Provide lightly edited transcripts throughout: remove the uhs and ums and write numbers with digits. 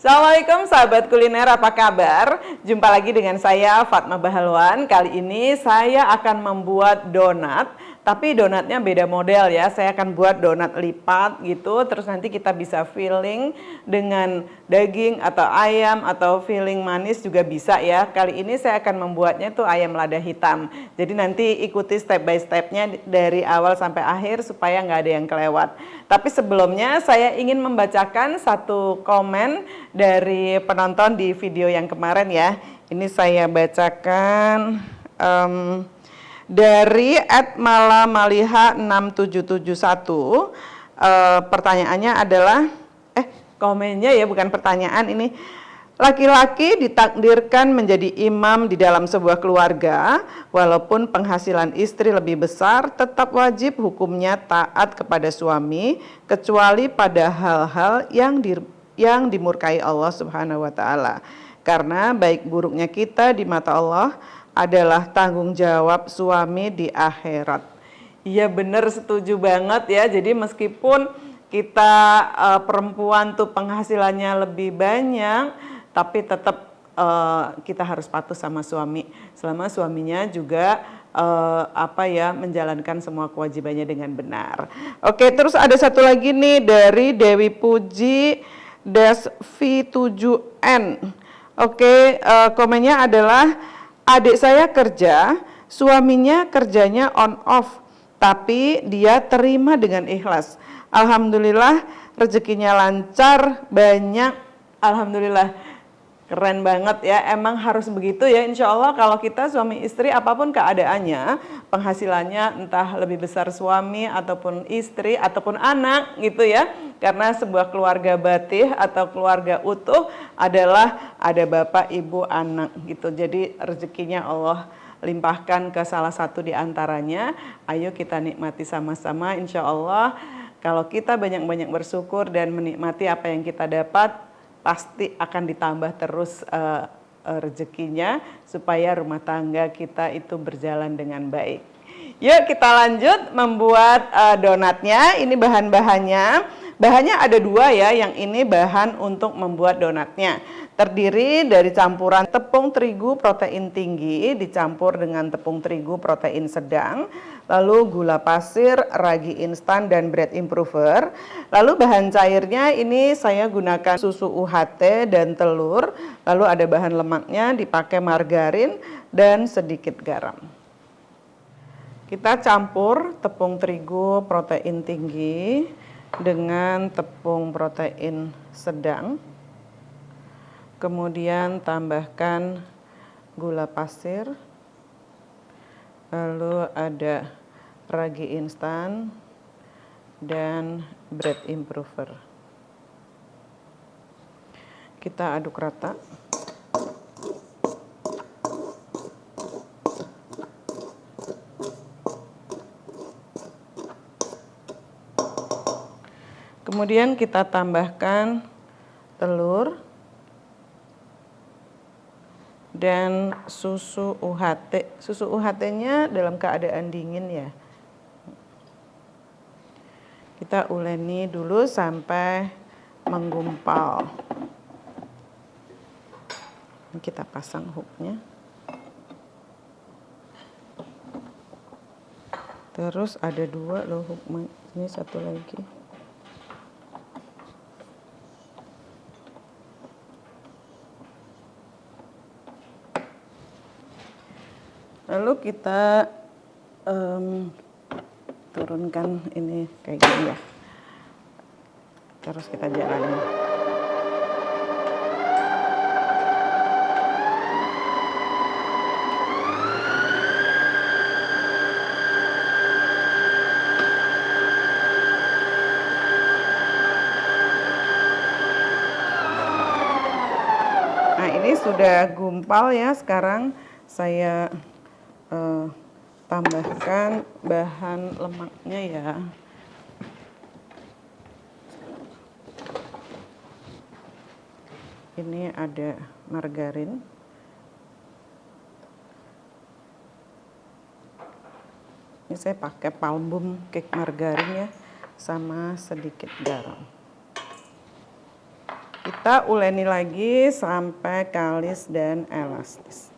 Assalamualaikum sahabat kuliner, apa kabar? Jumpa lagi dengan saya Fatma Bahalwan. Kali ini saya akan membuat donat, tapi donatnya beda model ya. Saya akan buat donat lipat gitu, terus nanti kita bisa filling dengan daging atau ayam atau filling manis juga bisa ya. Kali ini saya akan membuatnya tuh ayam lada hitam. Jadi nanti ikuti step by stepnya dari awal sampai akhir supaya nggak ada yang kelewat. Tapi sebelumnya saya ingin membacakan satu komen dari penonton di video yang kemarin ya. Ini saya bacakan dari @malamaliha6771. Pertanyaannya adalah komennya ya, bukan pertanyaan ini. Laki-laki ditakdirkan menjadi imam di dalam sebuah keluarga, walaupun penghasilan istri lebih besar, tetap wajib hukumnya taat kepada suami, kecuali pada hal-hal yang dimurkai Allah Subhanahu wa Ta'ala. Karena baik buruknya kita di mata Allah adalah tanggung jawab suami di akhirat. Iya benar, setuju banget ya. Jadi meskipun kita perempuan tuh penghasilannya lebih banyak, tapi tetap kita harus patuh sama suami selama suaminya juga menjalankan semua kewajibannya dengan benar. Oke, terus ada satu lagi nih dari Dewi Puji V7N. Oke, komennya adalah adik saya kerja, suaminya kerjanya on off, tapi dia terima dengan ikhlas. Alhamdulillah rezekinya lancar, banyak. Alhamdulillah. Keren banget ya, emang harus begitu ya. Insya Allah kalau kita suami istri apapun keadaannya, penghasilannya entah lebih besar suami ataupun istri ataupun anak gitu ya. Karena sebuah keluarga batih atau keluarga utuh adalah ada bapak, ibu, anak gitu. Jadi rezekinya Allah limpahkan ke salah satu di antaranya. Ayo kita nikmati sama-sama, insya Allah. Kalau kita banyak-banyak bersyukur dan menikmati apa yang kita dapat, pasti akan ditambah terus rezekinya supaya rumah tangga kita itu berjalan dengan baik. Yuk kita lanjut membuat donatnya. Ini bahan-bahannya. Bahannya ada dua ya, yang ini bahan untuk membuat donatnya. Terdiri dari campuran tepung terigu protein tinggi dicampur dengan tepung terigu protein sedang, lalu gula pasir, ragi instan, dan bread improver. Lalu bahan cairnya ini saya gunakan susu UHT dan telur, lalu ada bahan lemaknya dipakai margarin dan sedikit garam. Kita campur tepung terigu protein tinggi dengan tepung protein sedang. Kemudian tambahkan gula pasir, lalu ada ragi instan dan bread improver. Kita aduk rata. Kemudian kita tambahkan telur dan susu UHT. Susu UHT-nya dalam keadaan dingin ya. Kita uleni dulu sampai menggumpal. Kita pasang hooknya. Terus ada dua loh hook, ini satu lagi. Lalu kita turunkan ini kayak gini ya. Terus kita jalanin. Nah, ini sudah gumpal ya. Sekarang saya tambahkan bahan lemaknya ya. Ini ada margarin. Ini saya pakai Palm cake margarin ya, sama sedikit garam. Kita uleni lagi sampai kalis dan elastis.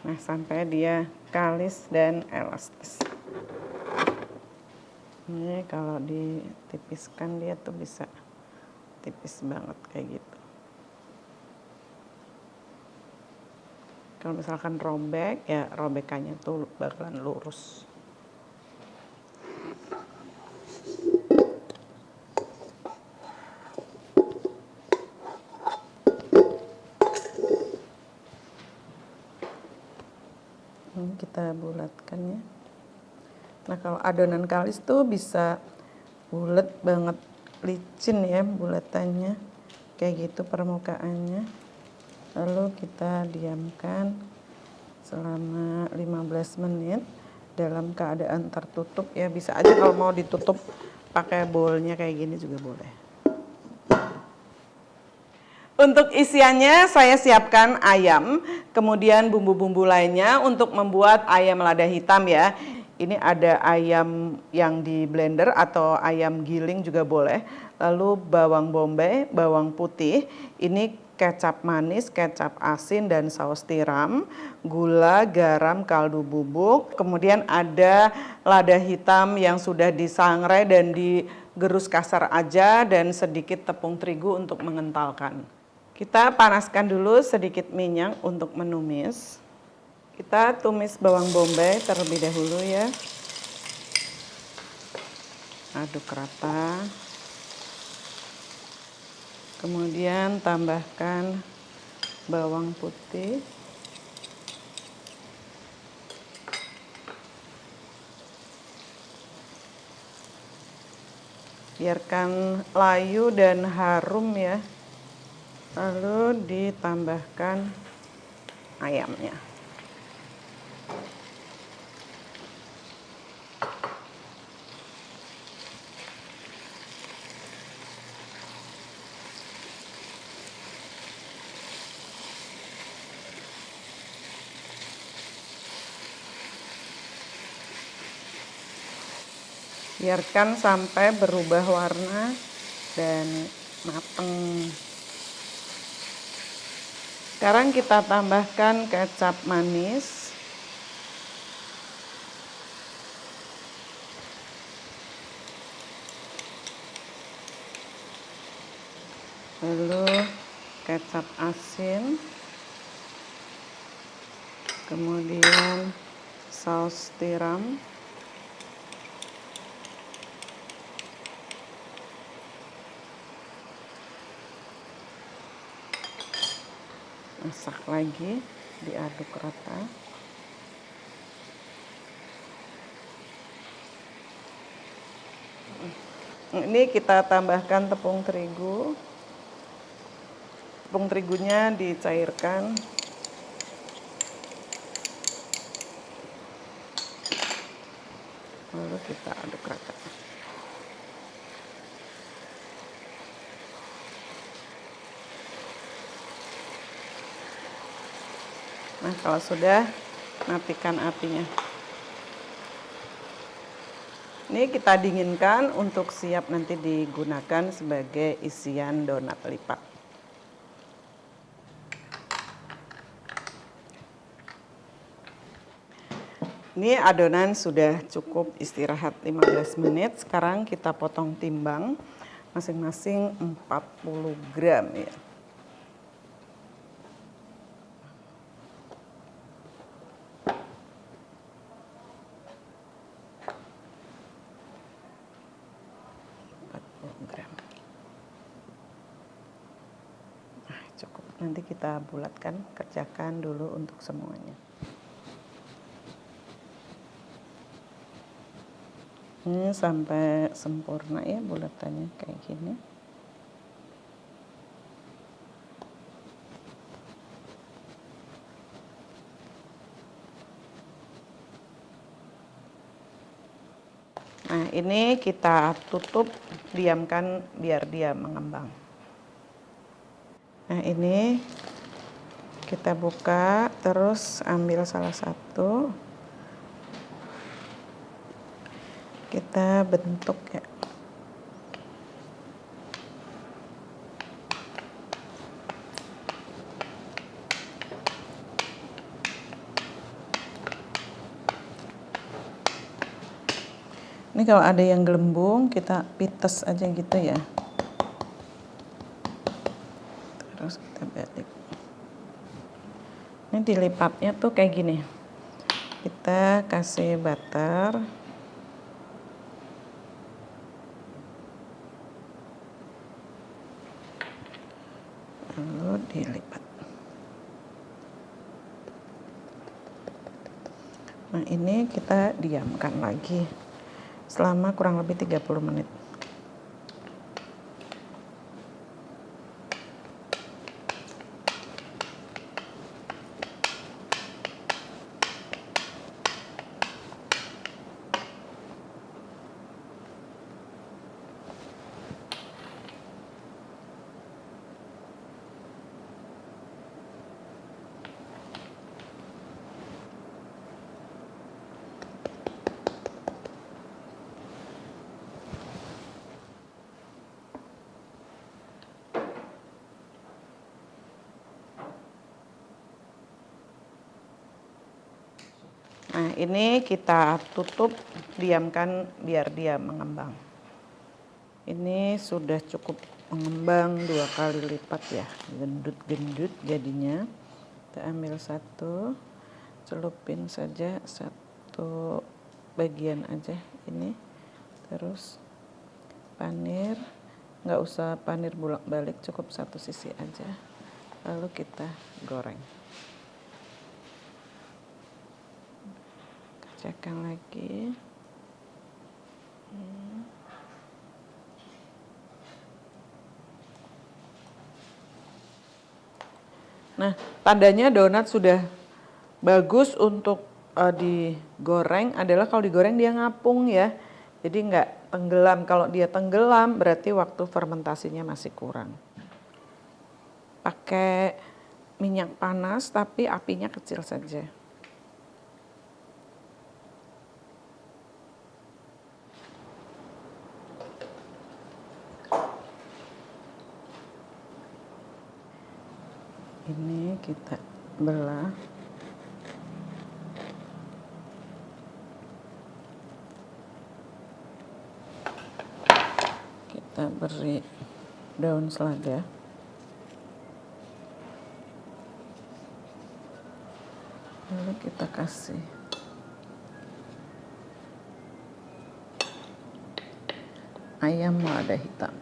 Nah, sampai dia kalis dan elastis. Ini kalau ditipiskan dia tuh bisa tipis banget kayak gitu. Kalau misalkan robek, ya robekannya tuh bakalan lurus. Ini kita bulatkan ya. Nah, kalau adonan kalis tuh bisa bulat banget, licin ya bulatannya. Kayak gitu permukaannya. Lalu kita diamkan selama 15 menit dalam keadaan tertutup ya. Bisa aja kalau mau ditutup pakai bowlnya kayak gini juga boleh. Untuk isiannya saya siapkan ayam, kemudian bumbu-bumbu lainnya untuk membuat ayam lada hitam ya. Ini ada ayam yang di blender atau ayam giling juga boleh. Lalu bawang bombay, bawang putih, ini kecap manis, kecap asin dan saus tiram, gula, garam, kaldu bubuk. Kemudian ada lada hitam yang sudah disangrai dan digerus kasar aja dan sedikit tepung terigu untuk mengentalkan. Kita panaskan dulu sedikit minyak untuk menumis. Kita tumis bawang bombay terlebih dahulu ya. Aduk rata. Kemudian tambahkan bawang putih. Biarkan layu dan harum ya. Lalu ditambahkan ayamnya. Biarkan sampai berubah warna dan mateng. Sekarang kita tambahkan kecap manis. Lalu kecap asin. Kemudian saus tiram. Masak lagi, diaduk rata. Ini kita tambahkan tepung terigu. Tepung terigunya dicairkan. Lalu kita aduk rata. Nah, kalau sudah, matikan apinya. Ini kita dinginkan untuk siap nanti digunakan sebagai isian donat lipat. Ini adonan sudah cukup istirahat 15 menit. Sekarang kita potong timbang masing-masing 40 gram ya. Cukup, nanti kita bulatkan, kerjakan dulu untuk semuanya. Ini sampai sempurna ya bulatannya kayak gini. Nah, ini kita tutup, diamkan biar dia mengembang. Nah, ini kita buka, terus ambil salah satu, kita bentuk ya. Ini kalau ada yang gelembung, kita pites aja gitu ya. Terus kita balik. Ini dilipatnya tuh kayak gini. Kita kasih butter. Lalu dilipat. Nah, ini kita diamkan lagi selama kurang lebih 30 menit. Nah, ini kita tutup, diamkan biar dia mengembang. Ini sudah cukup mengembang 2 kali lipat ya, gendut-gendut jadinya. Kita ambil satu, celupin saja satu bagian aja ini. Terus panir, nggak usah panir bolak-balik, cukup satu sisi aja. Lalu kita goreng. Kerjakan lagi. Nah, tandanya donat sudah bagus untuk digoreng adalah kalau digoreng dia ngapung ya. Jadi nggak tenggelam. Kalau dia tenggelam berarti waktu fermentasinya masih kurang. Pakai minyak panas tapi apinya kecil saja. Ini kita belah. Kita beri daun selada. Lalu kita kasih ayam lada hitam.